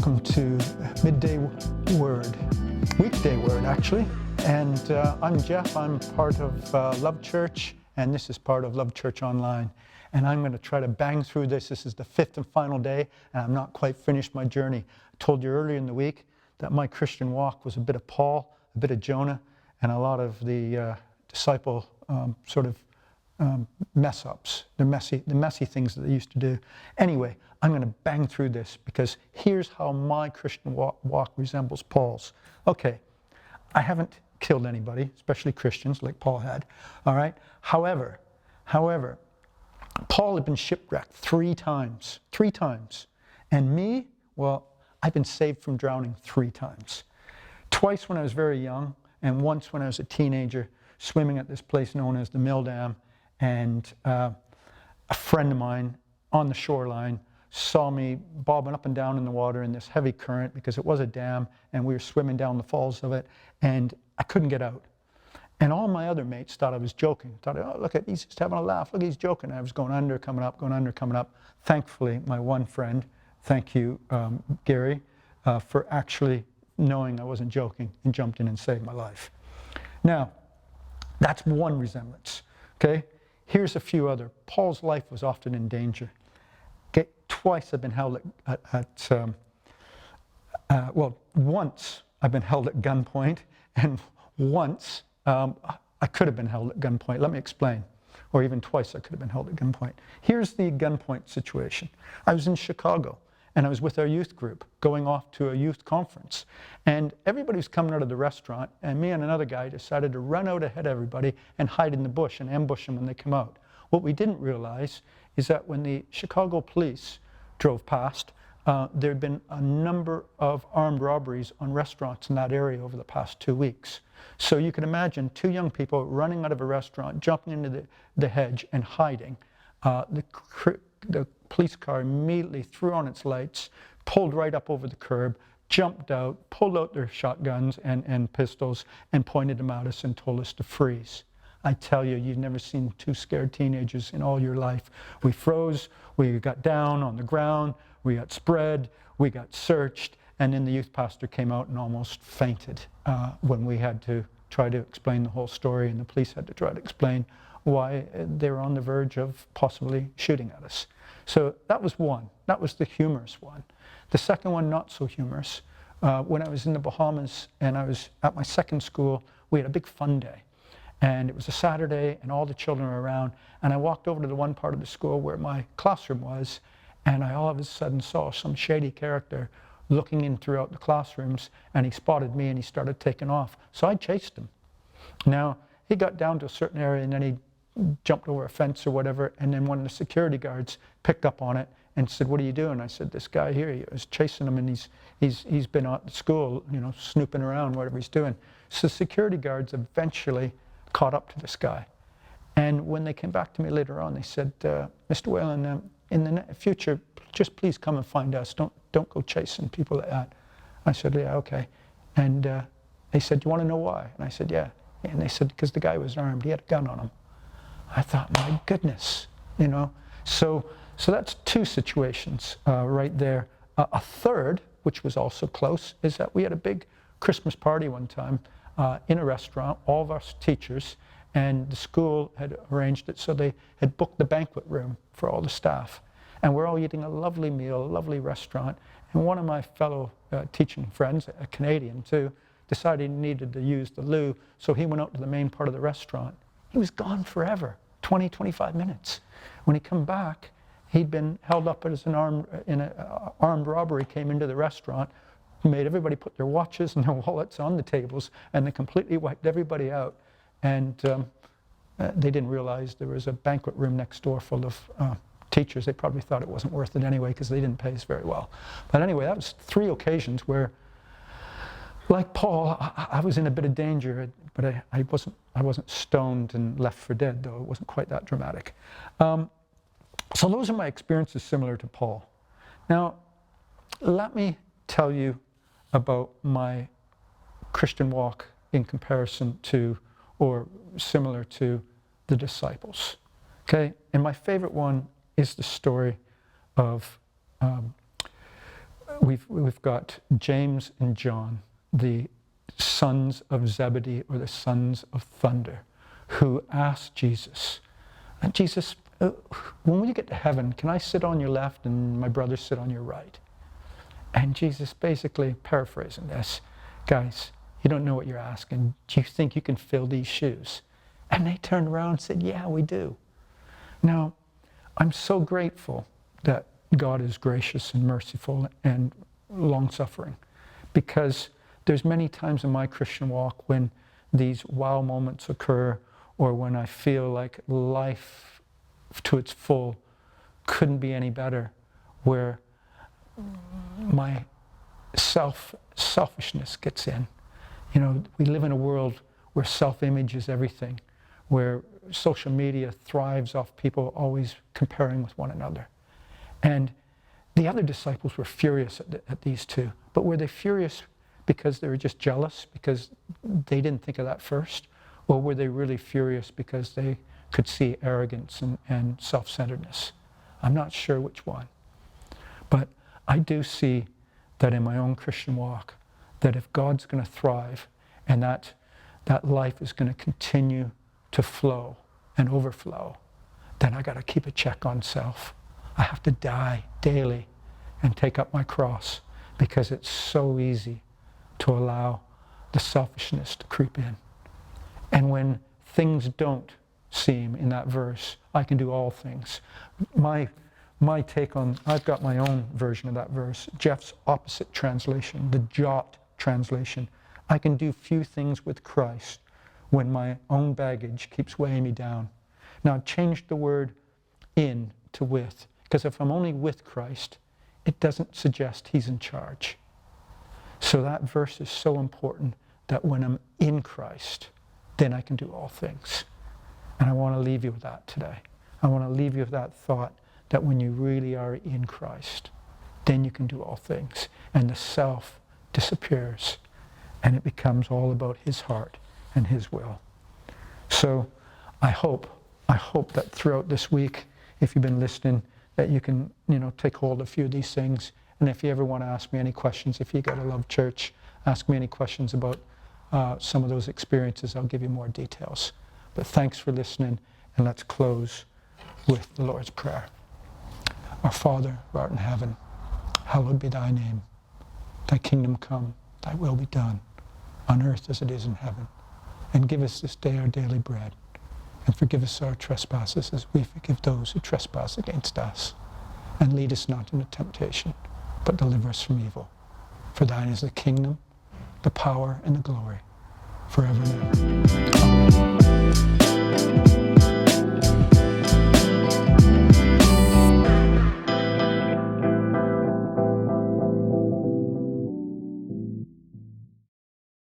welcome to Midday Word, Weekday Word actually. And I'm Jeff, I'm part of Lovechurch, and this is part of Lovechurch Online. And I'm going to try to bang through this. This is the fifth and final day, and I'm not quite finished my journey. I told you earlier in the week that my Christian walk was a bit of Paul, a bit of Jonah, and a lot of the disciple mess ups, the messy things that they used to do. Anyway, I'm going to bang through this because here's how my Christian walk resembles Paul's. Okay, I haven't killed anybody, especially Christians like Paul had, all right? However, Paul had been shipwrecked three times. And me, well, I've been saved from drowning 3 times. Twice when I was very young, and once when I was a teenager, swimming at this place known as the Mill Dam, and a friend of mine on the shoreline saw me bobbing up and down in the water in this heavy current because it was a dam, and we were swimming down the falls of it, and I couldn't get out. And all my other mates thought I was joking. Thought, oh, look, he's just having a laugh. Look, he's joking. I was going under, coming up, going under, coming up. Thankfully, my one friend, thank you, Gary, for actually knowing I wasn't joking and jumped in and saved my life. Now, that's one resemblance, okay? Here's a few other. Paul's life was often in danger. Okay, twice I've been held once I've been held at gunpoint, and once I could have been held at gunpoint. Let me explain. Or even twice I could have been held at gunpoint. Here's the gunpoint situation. I was in Chicago, and I was with our youth group going off to a youth conference. And everybody was coming out of the restaurant, and me and another guy decided to run out ahead of everybody and hide in the bush and ambush them when they come out. What we didn't realize is that when the Chicago police drove past, there had been a number of armed robberies on restaurants in that area over the past 2 weeks. So you can imagine 2 young people running out of a restaurant, jumping into the hedge and hiding. The police car immediately threw on its lights, pulled right up over the curb, jumped out, pulled out their shotguns and pistols, and pointed them at us and told us to freeze. I tell you, you've never seen 2 scared teenagers in all your life. We froze, we got down on the ground, we got spread, we got searched, and then the youth pastor came out and almost fainted when we had to try to explain the whole story, and the police had to try to explain why they were on the verge of possibly shooting at us. So that was one. That was the humorous one. The second one, not so humorous. When I was in the Bahamas and I was at my second school, we had a big fun day. And it was a Saturday, and all the children were around. And I walked over to the one part of the school where my classroom was, and I all of a sudden saw some shady character looking in throughout the classrooms, and he spotted me and he started taking off. So I chased him. Now, he got down to a certain area, and then he jumped over a fence or whatever, and then one of the security guards picked up on it and said, "What are you doing?" I said, "This guy here, he was chasing him, and he's been at school, you know, snooping around, whatever he's doing." So security guards eventually caught up to this guy. And when they came back to me later on, they said, "Mr. Whalen, in the future, just please come and find us. Don't go chasing people like that." I said, "Yeah, okay." And they said, "Do you want to know why?" And I said, "Yeah." And they said, "Because the guy was armed. He had a gun on him." I thought, my goodness, you know. So that's 2 situations right there. A third, which was also close, is that we had a big Christmas party one time in a restaurant, all of us teachers, and the school had arranged it so they had booked the banquet room for all the staff. And we're all eating a lovely meal, a lovely restaurant. And one of my fellow teaching friends, a Canadian too, decided he needed to use the loo, so he went out to the main part of the restaurant. He was gone forever, 20, 25 minutes. When he come back, he'd been held up as an armed robbery, came into the restaurant, made everybody put their watches and their wallets on the tables, and they completely wiped everybody out. And they didn't realize there was a banquet room next door full of teachers. They probably thought it wasn't worth it anyway because they didn't pay us very well. But anyway, that was 3 occasions where, like Paul, I was in a bit of danger, but I wasn't stoned and left for dead, though. It wasn't quite that dramatic. So those are my experiences similar to Paul. Now, let me tell you about my Christian walk in comparison to, or similar to, the disciples. Okay? And my favorite one is the story of we've got James and John, the sons of Zebedee, or the sons of thunder, who asked Jesus, and Jesus, when we get to heaven, can I sit on your left and my brothers sit on your right? And Jesus, basically paraphrasing this, guys, you don't know what you're asking. Do you think you can fill these shoes? And they turned around and said, yeah, we do. Now, I'm so grateful that God is gracious and merciful and long-suffering, because there's many times in my Christian walk when these wow moments occur, or when I feel like life to its full couldn't be any better, where my selfishness gets in. You know, we live in a world where self-image is everything, where social media thrives off people always comparing with one another. And the other disciples were furious at these two. But were they furious because they were just jealous, because they didn't think of that first? Or were they really furious because they could see arrogance and self-centeredness? I'm not sure which one. But I do see that in my own Christian walk, that if God's going to thrive and that life is going to continue to flow and overflow, then I got to keep a check on self. I have to die daily and take up my cross, because it's so easy to allow the selfishness to creep in. And when things don't seem in that verse, I can do all things. My take on, I've got my own version of that verse, Jeff's opposite translation, the Jot translation. I can do few things with Christ when my own baggage keeps weighing me down. Now I've changed the word in to with, because if I'm only with Christ, it doesn't suggest he's in charge. So that verse is so important, that when I'm in Christ, then I can do all things. And I want to leave you with that today. I want to leave you with that thought, that when you really are in Christ, then you can do all things. And the self disappears, and it becomes all about his heart and his will. So I hope that throughout this week, if you've been listening, that you can, take hold of a few of these things. And if you ever want to ask me any questions, if you go to Lovechurch, ask me any questions about some of those experiences. I'll give you more details. But thanks for listening, and let's close with the Lord's Prayer. Our Father, who art in heaven, hallowed be thy name. Thy kingdom come, thy will be done, on earth as it is in heaven. And give us this day our daily bread. And forgive us our trespasses as we forgive those who trespass against us. And lead us not into temptation, but deliver us from evil. For thine is the kingdom, the power, and the glory, forever and ever.